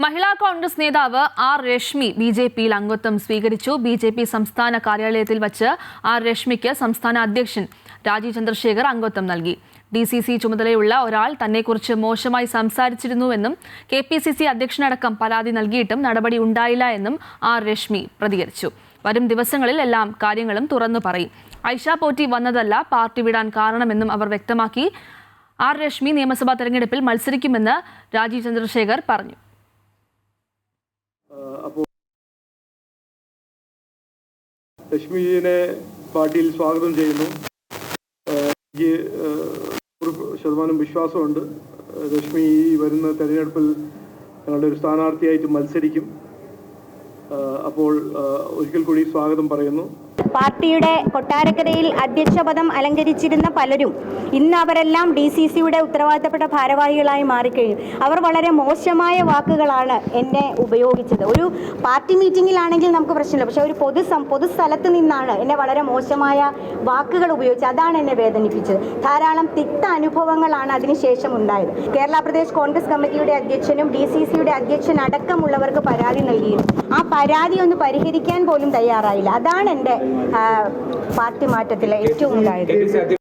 മഹിളാ കോൺഗ്രസ് നേതാവ് ആർ രശ്മി ബിജെപിയിൽ അംഗത്വം സ്വീകരിച്ചു. ബിജെപി സംസ്ഥാന കാര്യാലയത്തിൽ വച്ച് ആർ രശ്മിക്ക് സംസ്ഥാന അധ്യക്ഷൻ രാജീവ് ചന്ദ്രശേഖർ അംഗത്വം നൽകി. DCC ചുമതലയുള്ള ഒരാൾ തന്നെക്കുറിച്ച് മോശമായി സംസാരിച്ചിരുന്നുവെന്നും KPCC അധ്യക്ഷനടക്കം പരാതി നൽകിയിട്ടും നടപടി ഉണ്ടായില്ല എന്നും ആർ രശ്മി പ്രതികരിച്ചു. വരും ദിവസങ്ങളിൽ എല്ലാ കാര്യങ്ങളും തുറന്നു പറയും. ഐഷ പോറ്റി വന്നതല്ല പാർട്ടി വിടാൻ കാരണമെന്നും അവർ വ്യക്തമാക്കി. ആർ രശ്മി നിയമസഭാ തെരഞ്ഞെടുപ്പിൽ മത്സരിക്കുമെന്ന് രാജീവ് ചന്ദ്രശേഖർ പറഞ്ഞു. രശ്മിയെ പാർട്ടിയിൽ സ്വാഗതം ചെയ്യുന്നു. എനിക്ക് 100% വിശ്വാസമുണ്ട്. രശ്മി ഈ വരുന്ന തെരഞ്ഞെടുപ്പിൽ ഞങ്ങളുടെ ഒരു സ്ഥാനാർത്ഥിയായിട്ട് മത്സരിക്കും. അപ്പോൾ ഒരിക്കൽ കൂടി സ്വാഗതം പറയുന്നു. പാർട്ടിയുടെ കൊട്ടാരക്കരയിൽ അധ്യക്ഷപദം അലങ്കരിച്ചിരുന്ന പലരും ഇന്ന് അവരെല്ലാം DCCയുടെ ഉത്തരവാദിത്തപ്പെട്ട ഭാരവാഹികളായി മാറിക്കഴിഞ്ഞു. അവർ വളരെ മോശമായ വാക്കുകളാണ് എന്നെ ഉപയോഗിച്ചത്. ഒരു പാർട്ടി മീറ്റിങ്ങിലാണെങ്കിൽ നമുക്ക് പ്രശ്നമില്ല, പക്ഷേ ഒരു പൊതുസ്ഥലത്ത് നിന്നാണ് എന്നെ വളരെ മോശമായ വാക്കുകൾ ഉപയോഗിച്ചത്. അതാണ് എന്നെ വേദനിപ്പിച്ചത്. ധാരാളം തിക്ത അനുഭവങ്ങളാണ് അതിനുശേഷം ഉണ്ടായത്. കേരള പ്രദേശ് കോൺഗ്രസ് കമ്മിറ്റിയുടെ അധ്യക്ഷനും DCCയുടെ അധ്യക്ഷൻ അടക്കമുള്ളവർക്ക് പരാതി നൽകിയിരുന്നു. ആ പരാതി ഒന്ന് പരിഹരിക്കാൻ പോലും തയ്യാറായില്ല. അതാണ് എൻ്റെ പാർട്ടി മാറ്റത്തിലെ ഏറ്റവും ഉണ്ടായത്.